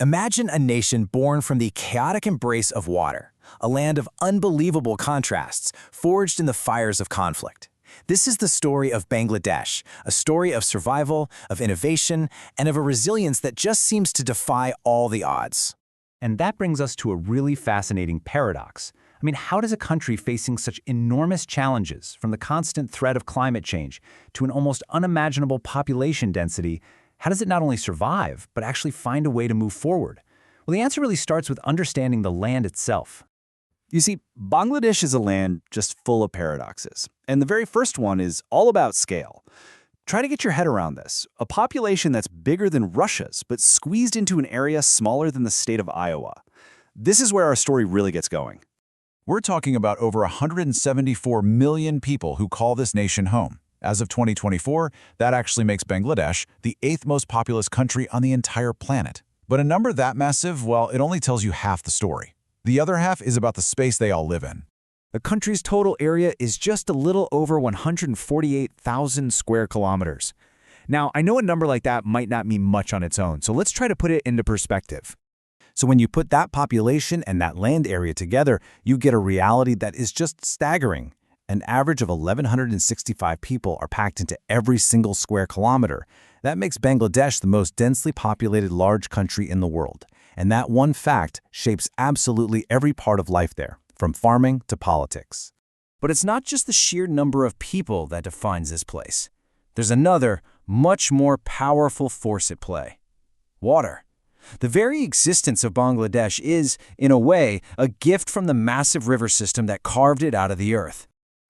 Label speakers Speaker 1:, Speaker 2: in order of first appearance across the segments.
Speaker 1: Imagine a nation born from the chaotic embrace of water, a land of unbelievable contrasts, forged in the fires of conflict. This is the story of Bangladesh, a story of survival, of innovation, and of a resilience that just seems to defy all the odds.
Speaker 2: And that brings us to a really fascinating paradox. I mean, how does a country facing such enormous challenges, from the constant threat of climate change to an almost unimaginable population density, how does it not only survive, but actually find a way to move forward? Well, the answer really starts with understanding the land itself.
Speaker 3: You see, Bangladesh is a land just full of paradoxes. And the very first one is all about scale. Try to get your head around this. A population that's bigger than Russia's, but squeezed into an area smaller than the state of Iowa. This is where our story really gets going.
Speaker 4: We're talking about over 174 million people who call this nation home. As of 2024, that actually makes Bangladesh the 8th most populous country on the entire planet. But a number that massive, well, it only tells you half the story. The other half is about the space they all live in.
Speaker 1: The country's total area is just a little over 148,000 square kilometers. Now, I know a number like that might not mean much on its own, so let's try to put it into perspective. So when you put that population and that land area together, you get a reality that is just staggering. An average of 1,165 people are packed into every single square kilometer. That makes Bangladesh the most densely populated large country in the world. And that one fact shapes absolutely every part of life there, from farming to politics. But it's not just the sheer number of people that defines this place. There's another, much more powerful force at play: water. The very existence of Bangladesh is, in a way, a gift from the massive river system that carved it out of the earth.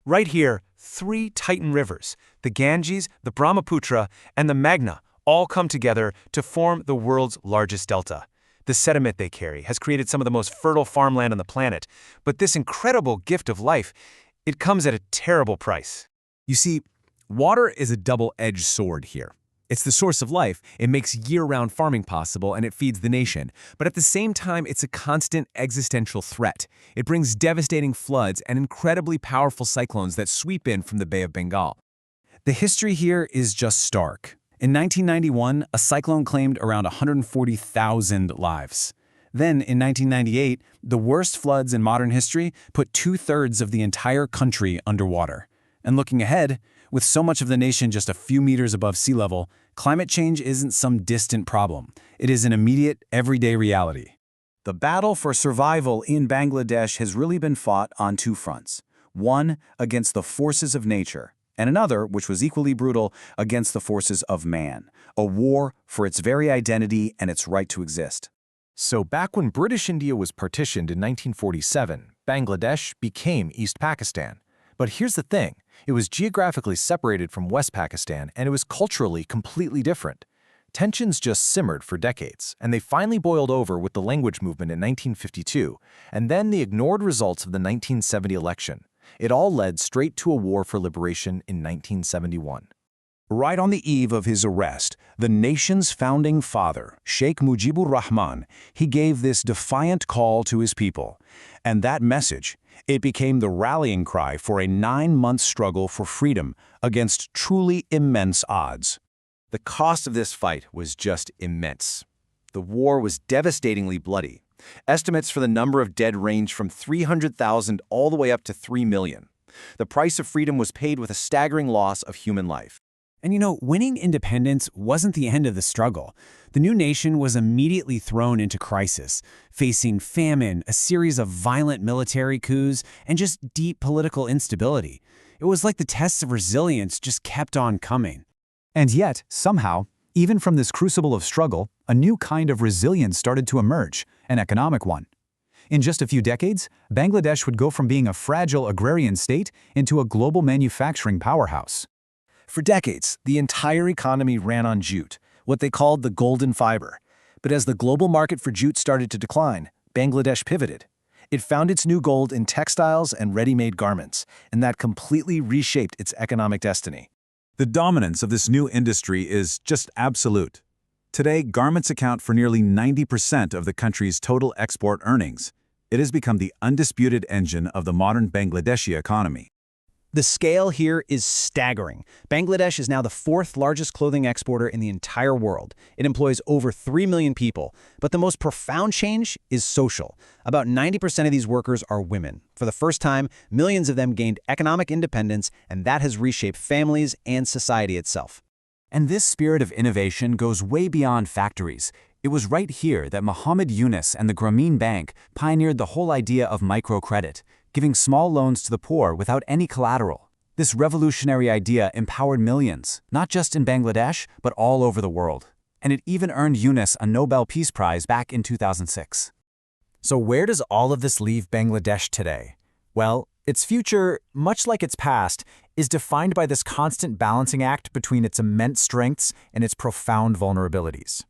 Speaker 5: Right here, 3 titan rivers, the Ganges, the Brahmaputra, and the Meghna, all come together to form the world's largest delta. The sediment they carry has created some of the most fertile farmland on the planet, but this incredible gift of life, it comes at a terrible price.
Speaker 6: You see, water is a double-edged sword here. It's the source of life, it makes year-round farming possible, and it feeds the nation. But at the same time, it's a constant existential threat. It brings devastating floods and incredibly powerful cyclones that sweep in from the Bay of Bengal.
Speaker 1: The history here is just stark. In 1991, a cyclone claimed around 140,000 lives. Then, in 1998, the worst floods in modern history put 2/3 of the entire country underwater. And looking ahead, with so much of the nation just a few meters above sea level, climate change isn't some distant problem. It is an immediate, everyday reality.
Speaker 3: The battle for survival in Bangladesh has really been fought on 2 fronts. One, against the forces of nature, and another, which was equally brutal, against the forces of man. A war for its very identity and its right to exist.
Speaker 6: So back when British India was partitioned in 1947, Bangladesh became East Pakistan. But here's the thing, it was geographically separated from West Pakistan, and it was culturally completely different. Tensions just simmered for decades, and they finally boiled over with the language movement in 1952, and then the ignored results of the 1970 election. It all led straight to a war for liberation in 1971.
Speaker 4: Right on the eve of his arrest, the nation's founding father, Sheikh Mujibur Rahman, he gave this defiant call to his people. And that message, it became the rallying cry for a 9-month struggle for freedom against truly immense odds.
Speaker 3: The cost of this fight was just immense. The war was devastatingly bloody. Estimates for the number of dead range from 300,000 all the way up to 3 million. The price of freedom was paid with a staggering loss of human life.
Speaker 1: And you know, winning independence wasn't the end of the struggle. The new nation was immediately thrown into crisis, facing famine, a series of violent military coups, and just deep political instability. It was like the tests of resilience just kept on coming.
Speaker 2: And yet, somehow, even from this crucible of struggle, a new kind of resilience started to emerge, an economic one. In just a few decades, Bangladesh would go from being a fragile agrarian state into a global manufacturing powerhouse.
Speaker 6: For decades, the entire economy ran on jute, what they called the golden fiber. But as the global market for jute started to decline, Bangladesh pivoted. It found its new gold in textiles and ready-made garments, and that completely reshaped its economic destiny.
Speaker 4: The dominance of this new industry is just absolute. Today, garments account for nearly 90% of the country's total export earnings. It has become the undisputed engine of the modern Bangladeshi economy.
Speaker 2: The scale here is staggering. Bangladesh is now the fourth largest clothing exporter in the entire world. It employs over 3 million people. But the most profound change is social. About 90% of these workers are women. For the first time, millions of them gained economic independence, and that has reshaped families and society itself.
Speaker 1: And this spirit of innovation goes way beyond factories. It was right here that Muhammad Yunus and the Grameen Bank pioneered the whole idea of microcredit, giving small loans to the poor without any collateral. This revolutionary idea empowered millions, not just in Bangladesh, but all over the world. And it even earned Yunus a Nobel Peace Prize back in 2006.
Speaker 6: So where does all of this leave Bangladesh today? Well, its future, much like its past, is defined by this constant balancing act between its immense strengths and its profound vulnerabilities.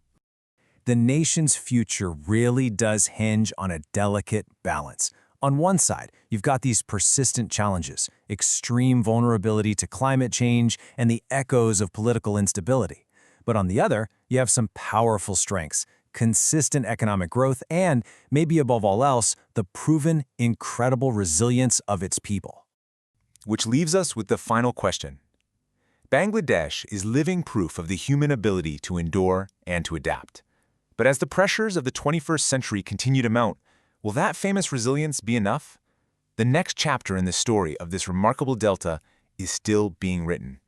Speaker 6: The nation's future really does hinge on a delicate balance. On one side, you've got these persistent challenges, extreme vulnerability to climate change, and the echoes of political instability. But on the other, you have some powerful strengths, consistent economic growth, and, maybe above all else, the proven, incredible resilience of its people.
Speaker 5: Which leaves us with the final question. Bangladesh is living proof of the human ability to endure and to adapt. But as the pressures of the 21st century continue to mount, will that famous resilience be enough? The next chapter in the story of this remarkable delta is still being written.